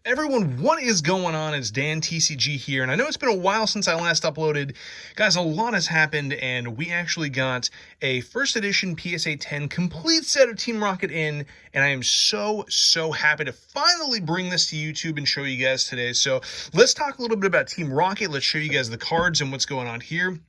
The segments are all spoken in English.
Everyone, what is going on? It's DanTCG here, and I know it's been a while since I last uploaded. Guys, a lot has happened, and we actually got a first edition PSA 10 complete set of Team Rocket in, and I am so happy to finally bring this to YouTube and show you guys today. So let's talk a little bit about Team Rocket. Let's show you guys the cards and what's going on here.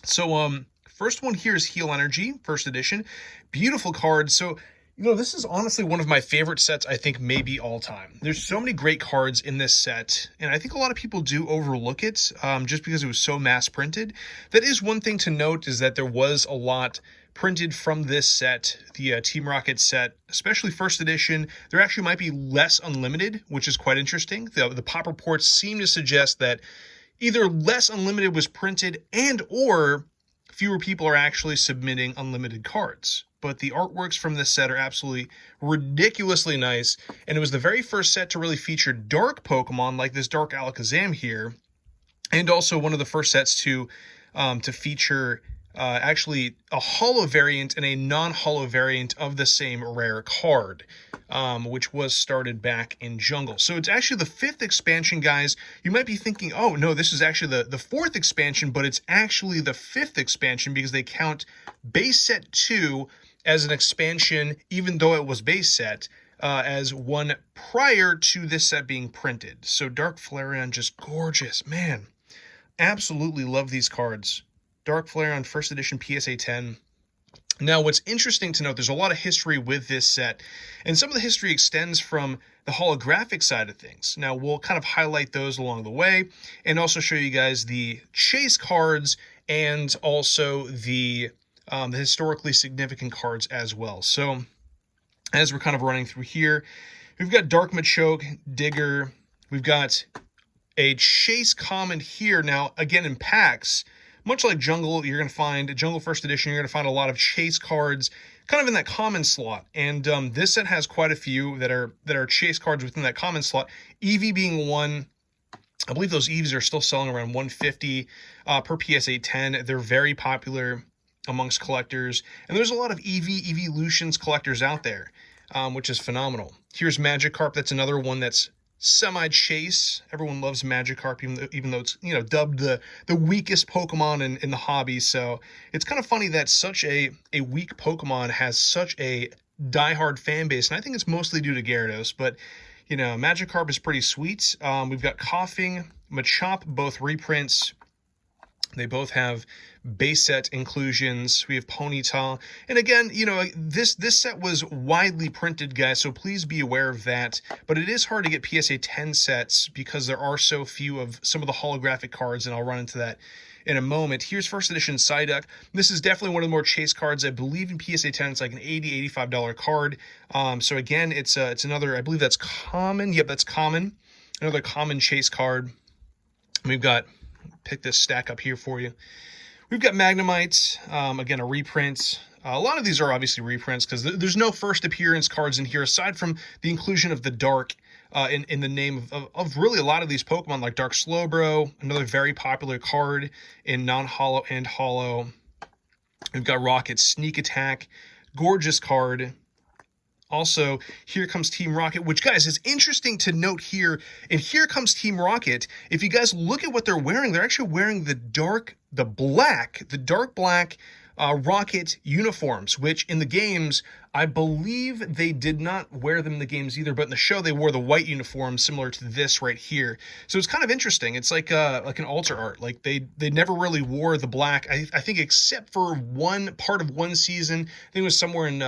So, first one here is Heal Energy, first edition. Beautiful card. So, this is honestly one of my favorite sets, I think, maybe all time. There's so many great cards in this set, and I think a lot of people do overlook it just because it was so mass printed. That is one thing to note, is that there was a lot printed from this set, the Team Rocket set, especially first edition. There actually might be less unlimited, which is quite interesting. The pop reports seem to suggest that either less unlimited was printed and or fewer people are actually submitting unlimited cards. But the artworks from this set are absolutely ridiculously nice, and it was the very first set to really feature dark Pokemon like this Dark Alakazam here, and also one of the first sets to feature actually a holo variant and a non-holo variant of the same rare card, which was started back in Jungle. So it's actually the 5th expansion, guys. You might be thinking, oh no, this is actually the 4th expansion, but it's actually the 5th expansion because they count base set 2 as an expansion, even though it was base set, as one prior to this set being printed. So Dark Flareon, just gorgeous, man. Absolutely love these cards. Dark Flareon first edition PSA 10. Now, what's interesting to note, there's a lot of history with this set, and some of the history extends from the holographic side of things. Now, we'll kind of highlight those along the way, and also show you guys the chase cards and also the historically significant cards as well. So, as we're kind of running through here, we've got Dark Machoke, Digger, we've got a Chase Common here. Now, again, in packs, much like Jungle, you're going to find, Jungle First Edition, you're going to find a lot of Chase cards kind of in that common slot. And this set has quite a few that are Chase cards within that common slot. Eevee being one. I believe those Eevees are still selling around $150 per PSA 10. They're very popular amongst collectors. And there's a lot of Eeveelutions collectors out there, which is phenomenal. Here's Magikarp. That's another one that's semi-chase. Everyone loves Magikarp, even though it's, dubbed the weakest Pokemon in the hobby. So it's kind of funny that such a weak Pokemon has such a diehard fan base. And I think it's mostly due to Gyarados, but Magikarp is pretty sweet. We've got Coughing, Machop, both reprints. They both have base set inclusions. We have Ponyta. And again, this set was widely printed, guys, so please be aware of that. But it is hard to get PSA 10 sets because there are so few of some of the holographic cards, and I'll run into that in a moment. Here's first edition Psyduck. This is definitely one of the more chase cards. I believe in PSA 10 it's like an $80, $85 card. So again, it's another, I believe that's common. Yep, that's common. Another common chase card. We've got, pick this stack up here for you. We've got Magnemite, again, a reprint. A lot of these are obviously reprints because there's no first appearance cards in here aside from the inclusion of the Dark in the name of really a lot of these Pokemon, like Dark Slowbro, another very popular card in non-holo and holo. We've got Rocket Sneak Attack, gorgeous card. Also, here comes Team Rocket, which, guys, is interesting to note here. And here comes Team Rocket. If you guys look at what they're wearing, they're actually wearing the dark black Rocket uniforms, which in the games, I believe they did not wear them in the games either, but in the show, they wore the white uniform similar to this right here. So it's kind of interesting. It's like an alter art. Like they never really wore the black, I think, except for one part of one season. I think it was somewhere in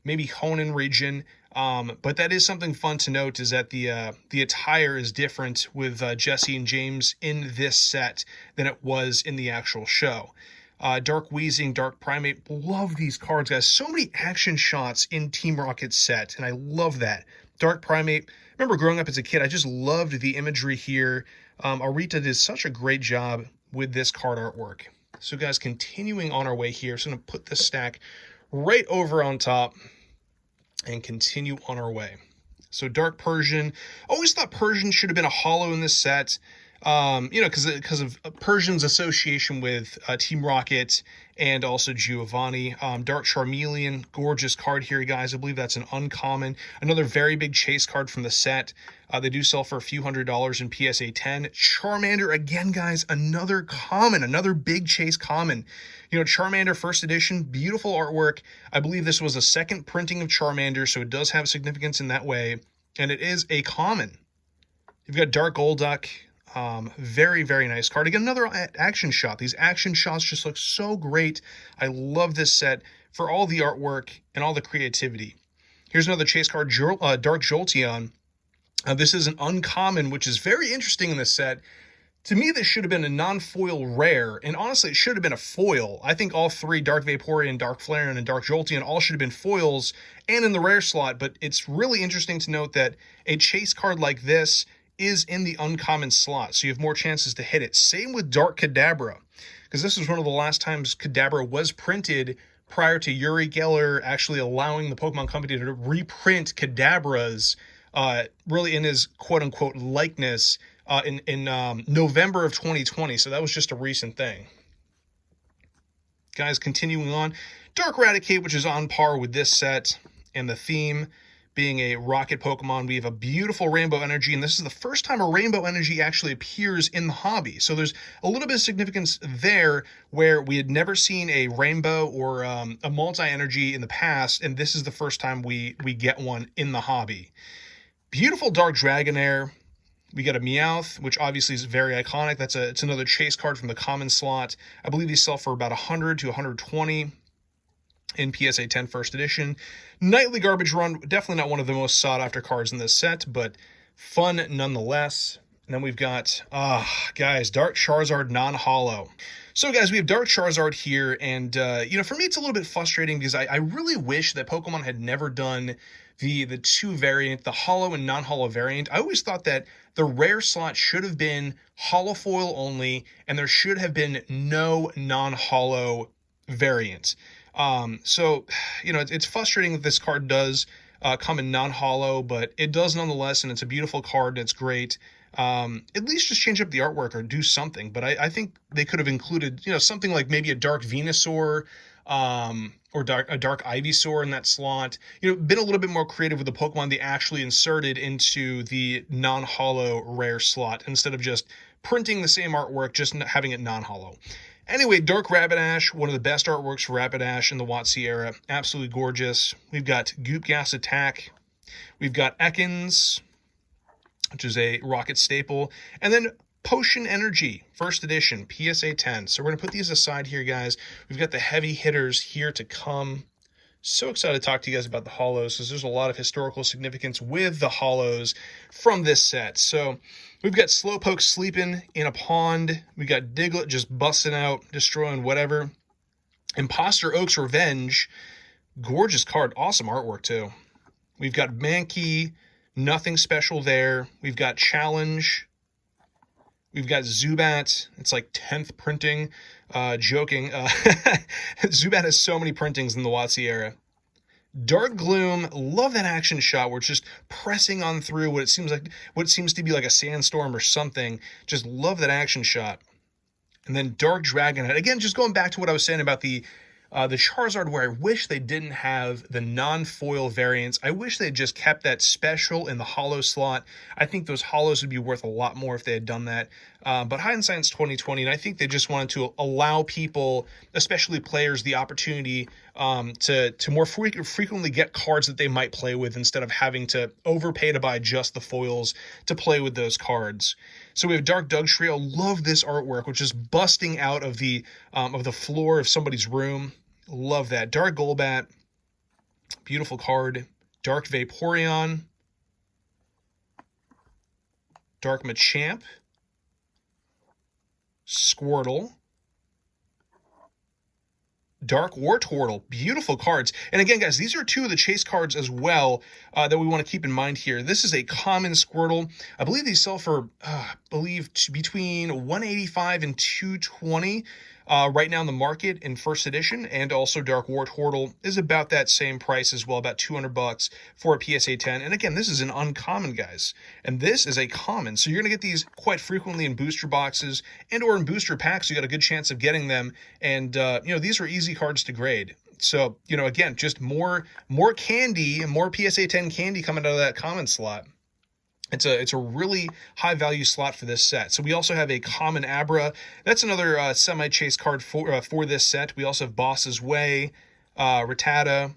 maybe Hoenn region, but that is something fun to note, is that the attire is different with Jesse and James in this set than it was in the actual show. Dark Weezing, Dark Primate, love these cards, guys. So many action shots in Team Rocket's set, and I love that. Dark Primate, remember growing up as a kid, I just loved the imagery here. Arita did such a great job with this card artwork. So guys, continuing on our way here, so I'm going to put this stack right over on top and continue on our way. So Dark Persian, always thought Persian should have been a holo in this set. You know, because of Persian's association with Team Rocket and also Giovanni. Dark Charmeleon, gorgeous card here, guys. I believe that's an uncommon. Another very big chase card from the set. They do sell for a few $100s in PSA 10. Charmander, again, guys, another common, another big chase common. You know, Charmander first edition, beautiful artwork. I believe this was a second printing of Charmander, so it does have significance in that way. And it is a common. You've got Dark Golduck. Very, very nice card. Again, another action shot. These action shots just look so great. I love this set for all the artwork and all the creativity. Here's another chase card, Dark Jolteon. This is an uncommon, which is very interesting in this set. To me, this should have been a non-foil rare, and honestly, it should have been a foil. I think all three, Dark Vaporeon, Dark Flareon, and Dark Jolteon, all should have been foils and in the rare slot, but it's really interesting to note that a chase card like this is in the uncommon slot, so you have more chances to hit it. Same with Dark Kadabra, because this was one of the last times Kadabra was printed prior to Uri Geller actually allowing the Pokemon Company to reprint Kadabras really in his quote-unquote likeness in November of 2020, so that was just a recent thing. Guys, continuing on, Dark Raticate, which is on par with this set, and the theme being a rocket Pokemon. We have a beautiful Rainbow Energy, and this is the first time a Rainbow Energy actually appears in the hobby. So there's a little bit of significance there where we had never seen a Rainbow or a Multi-Energy in the past, and this is the first time we get one in the hobby. Beautiful Dark Dragonair. We got a Meowth, which obviously is very iconic. It's another chase card from the common slot. I believe these sell for about 100 to 120 in PSA 10 first edition. Nightly Garbage Run, definitely not one of the most sought after cards in this set, but fun nonetheless. And then we've got, guys, Dark Charizard non-holo. So guys, we have Dark Charizard here, and you know, for me it's a little bit frustrating because I really wish that Pokemon had never done the two variant, the holo and non-holo variant. I always thought that the rare slot should have been holo foil only, and there should have been no non-holo variant. So, you know, it's frustrating that this card does come in non-holo, but it does nonetheless, and it's a beautiful card, and it's great. At least just change up the artwork or do something, but I think they could have included, you know, something like maybe a Dark Venusaur, or a Dark Ivysaur in that slot. You know, been a little bit more creative with the Pokemon they actually inserted into the non-holo rare slot instead of just printing the same artwork, just having it non-holo. Anyway, Dark Rapidash, one of the best artworks for Rapidash in the WotC era. Absolutely gorgeous. We've got Goop Gas Attack. We've got Ekans, which is a rocket staple. And then Potion Energy, first edition, PSA 10. So we're going to put these aside here, guys. We've got the heavy hitters here to come. So excited to talk to you guys about the holos, because there's a lot of historical significance with the holos from this set. So we've got Slowpoke sleeping in a pond. We got Diglett just busting out, destroying whatever. Imposter Oak's Revenge, gorgeous card, awesome artwork too. We've got Mankey, nothing special there. We've got Challenge. We've got Zubat. It's like 10th printing. Joking. Zubat has so many printings in the WotC era. Dark Gloom, love that action shot where it's just pressing on through what seems to be like a sandstorm or something. Just love that action shot. And then Dark Dragonhead. Again, just going back to what I was saying about the Charizard, where I wish they didn't have the non-foil variants. I wish they had just kept that special in the holo slot. I think those holos would be worth a lot more if they had done that. But hindsight's 2020, and I think they just wanted to allow people, especially players, the opportunity to more frequently get cards that they might play with instead of having to overpay to buy just the foils to play with those cards. So we have Dark Dugtrio. Love this artwork, which is busting out of the floor of somebody's room. Love that. Dark Golbat, beautiful card. Dark Vaporeon, Dark Machamp, Squirtle, Dark Wartortle, beautiful cards. And again, guys, these are two of the chase cards as well that we want to keep in mind here. This is a common Squirtle. I believe these sell for, between 185 and 220 Right now in the market in first edition and also Dark Wartortle is about that same price as well, about $200 for a PSA 10. And again, this is an uncommon, guys, and this is a common. So you're going to get these quite frequently in booster boxes and or in booster packs. You got a good chance of getting them. And, these are easy cards to grade. So, again, just more candy and more PSA 10 candy coming out of that common slot. It's a really high value slot for this set. So we also have a common Abra. That's another semi-chase card for this set. We also have Boss's Way, Rattata,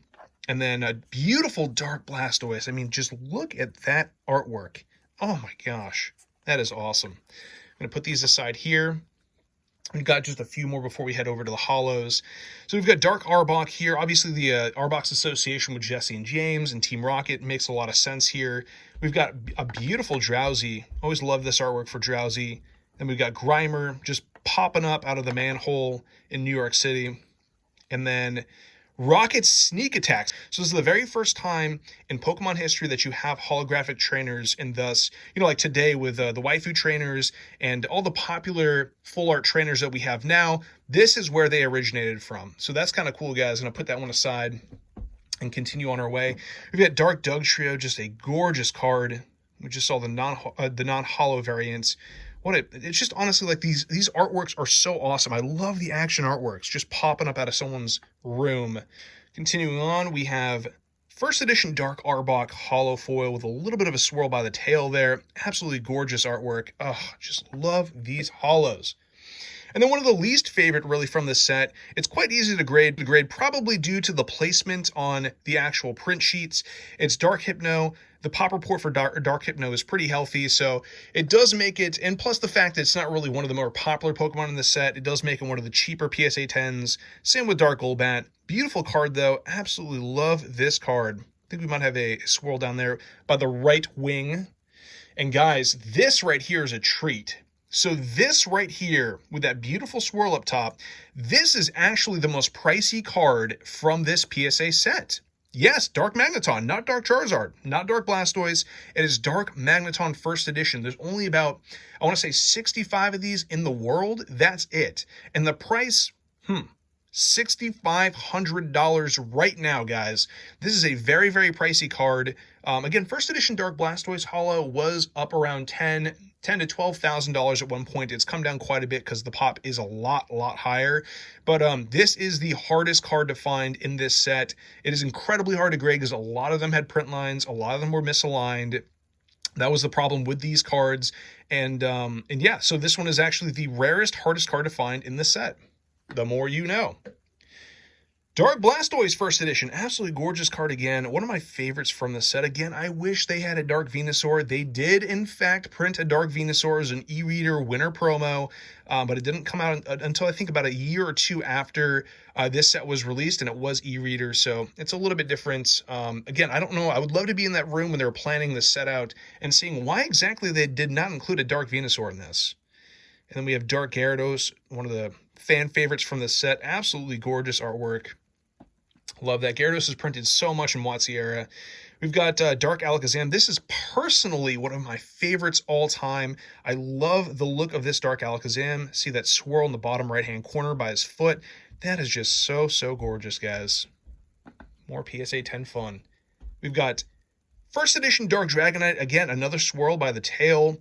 and then a beautiful Dark Blastoise. I mean, just look at that artwork. Oh my gosh, that is awesome. I'm going to put these aside here. We've got just a few more before we head over to the holos. So we've got Dark Arbok here. Obviously, the Arbok's association with Jesse and James and Team Rocket makes a lot of sense here. We've got a beautiful Drowsy. Always love this artwork for Drowsy. And we've got Grimer just popping up out of the manhole in New York City. And then Rocket's Sneak Attacks. So this is the very first time in Pokemon history that you have holographic trainers, and thus, like today with the waifu trainers and all the popular full art trainers that we have now, this is where they originated from. So that's kind of cool, guys. I'm going to put that one aside and continue on our way. We've got Dark Dugtrio, just a gorgeous card. We just saw the non-holo variants. It's just honestly like these artworks are so awesome. I love the action artworks just popping up out of someone's room. Continuing on, we have first edition Dark Arbok holo foil with a little bit of a swirl by the tail there. Absolutely gorgeous artwork. Oh, just love these holos. And then one of the least favorite really from this set, it's quite easy to grade probably due to the placement on the actual print sheets. It's Dark Hypno. The pop report for Dark Hypno is pretty healthy, so it does make it, and plus the fact that it's not really one of the more popular Pokemon in the set, it does make it one of the cheaper PSA 10s. Same with Dark Golbat. Beautiful card, though. Absolutely love this card. I think we might have a swirl down there by the right wing. And guys, this right here is a treat. So this right here, with that beautiful swirl up top, this is actually the most pricey card from this PSA set. Yes, Dark Magneton, not Dark Charizard, not Dark Blastoise. It is Dark Magneton First Edition. There's only about, I want to say 65 of these in the world. That's it. And the price, $6,500 right now, guys. This is a very, very pricey card. Again, First Edition Dark Blastoise Holo was up around $10,000 to $12,000 at one point. It's come down quite a bit because the pop is a lot higher. But this is the hardest card to find in this set. It is incredibly hard to grade because a lot of them had print lines. A lot of them were misaligned. That was the problem with these cards. And yeah, so this one is actually the rarest, hardest card to find in the set. The more you know. Dark Blastoise First Edition, absolutely gorgeous card again. One of my favorites from the set. Again, I wish they had a Dark Venusaur. They did, in fact, print a Dark Venusaur as an e-reader winter promo, but it didn't come out until I think about a year or two after this set was released, and it was e-reader, so it's a little bit different. Again, I don't know. I would love to be in that room when they were planning this set out and seeing why exactly they did not include a Dark Venusaur in this. And then we have Dark Gyarados, one of the fan favorites from this set. Absolutely gorgeous artwork. Love that. Gyarados is printed so much in WotC era. We've got Dark Alakazam. This is personally one of my favorites all time. I love the look of this Dark Alakazam. See that swirl in the bottom right-hand corner by his foot. That is just so gorgeous, guys. More PSA 10 fun. We've got First Edition Dark Dragonite. Again, another swirl by the tail.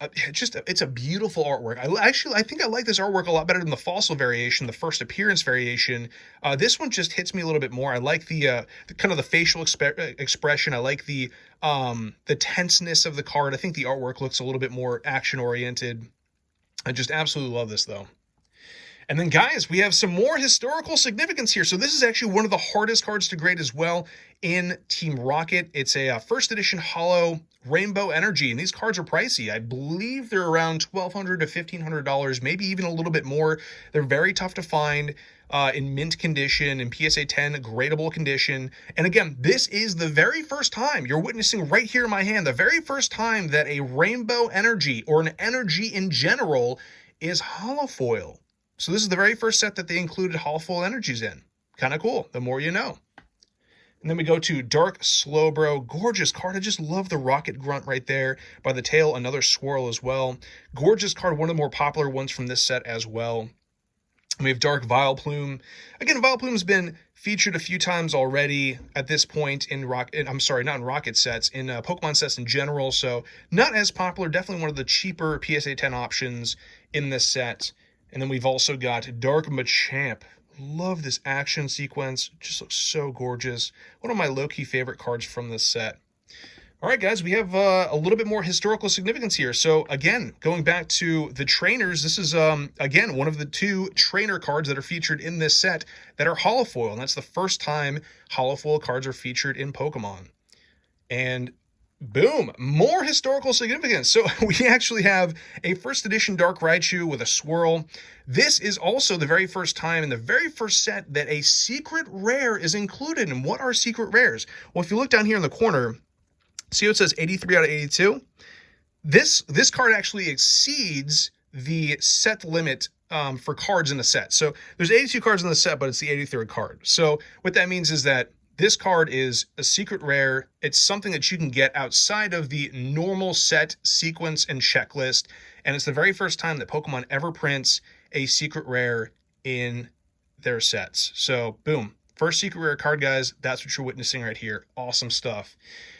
It's a beautiful artwork. I think I like this artwork a lot better than the fossil variation, the first appearance variation. This one just hits me a little bit more. I like the kind of the facial expression. I like the tenseness of the card. I think the artwork looks a little bit more action oriented. I just absolutely love this though. And then, guys, we have some more historical significance here. So this is actually one of the hardest cards to grade as well in Team Rocket. It's a first edition holo Rainbow Energy, and these cards are pricey. I believe they're around $1,200 to $1,500, maybe even a little bit more. They're very tough to find in mint condition, in PSA 10 gradable condition. And again, this is the very first time you're witnessing right here in my hand, the very first time that a Rainbow Energy or an energy in general is holofoil. So this is the very first set that they included holofoil energies in. Kind of cool. The more you know. And then we go to Dark Slowbro. Gorgeous card. I just love the rocket grunt right there. By the tail, another swirl as well. Gorgeous card. One of the more popular ones from this set as well. We have Dark Vileplume. Again, Vileplume's been featured a few times already at this point in I'm sorry, not in Rocket sets, in Pokemon sets in general, so not as popular. Definitely one of the cheaper PSA 10 options in this set. And then we've also got Dark Machamp. Love this action sequence. Just looks so gorgeous. One of my low-key favorite cards from this set. All right, guys, we have a little bit more historical significance here. So, again, going back to the trainers, this is, again, one of the 2 trainer cards that are featured in this set that are holofoil, and that's the first time holofoil cards are featured in Pokemon. And boom, more historical significance. So we actually have a first edition Dark Raichu with a swirl. This is also the very first time in the very first set that a secret rare is included. And what are secret rares? Well, if you look down here in the corner, see what it says 83 out of 82? This card actually exceeds the set limit for cards in the set. So there's 82 cards in the set, but it's the 83rd card. So what that means is that this card is a secret rare. It's something that you can get outside of the normal set sequence and checklist. And it's the very first time that Pokemon ever prints a secret rare in their sets. So boom, first secret rare card, guys. That's what you're witnessing right here. Awesome stuff.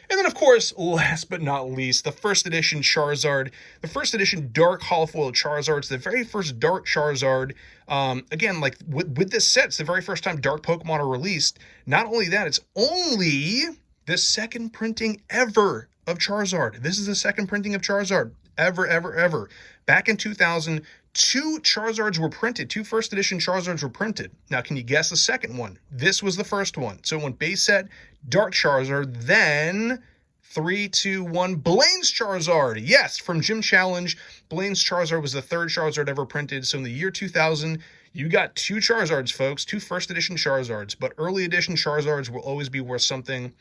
And then, of course, last but not least, the first edition Charizard, the first edition Dark Holofoil Charizard. It's the very first Dark Charizard. Again, like with this set, it's the very first time Dark Pokemon are released. Not only that, it's only the second printing ever of Charizard. This is the second printing of Charizard ever. Back in 2000, 2 Charizards were printed. 2 first edition Charizards were printed. Now, can you guess the second one? This was the first one. So it went base set, Dark Charizard, then 3, 2, 1, Blaine's Charizard. Yes, from Gym Challenge, Blaine's Charizard was the 3rd Charizard ever printed. So in the year 2000, you got 2 Charizards, folks, 2 first edition Charizards. But early edition Charizards will always be worth something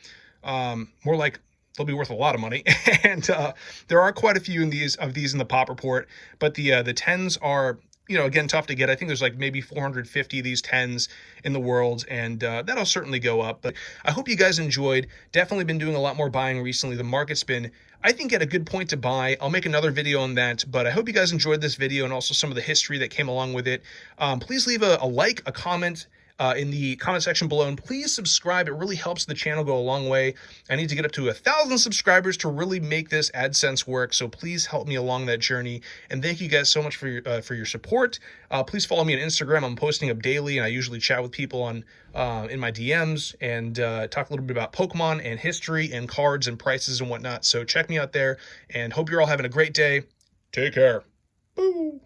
more like they'll be worth a lot of money. And there are quite a few of these in the pop report, but the 10s are, you know, again, tough to get. I think there's like maybe 450 of these 10s in the world, and that'll certainly go up. But I hope you guys enjoyed. Definitely been doing a lot more buying recently. The market's been, I think, at a good point to buy. I'll make another video on that, but I hope you guys enjoyed this video and also some of the history that came along with it. Please leave a like, a comment, in the comment section below, and please subscribe. It really helps the channel go a long way. I need to get up to 1,000 subscribers to really make this AdSense work, so please help me along that journey. And thank you guys so much for your support. Please follow me on Instagram. I'm posting up daily, and I usually chat with people on in my DMs and talk a little bit about Pokemon and history and cards and prices and whatnot. So check me out there, and hope you're all having a great day. Take care. Boo!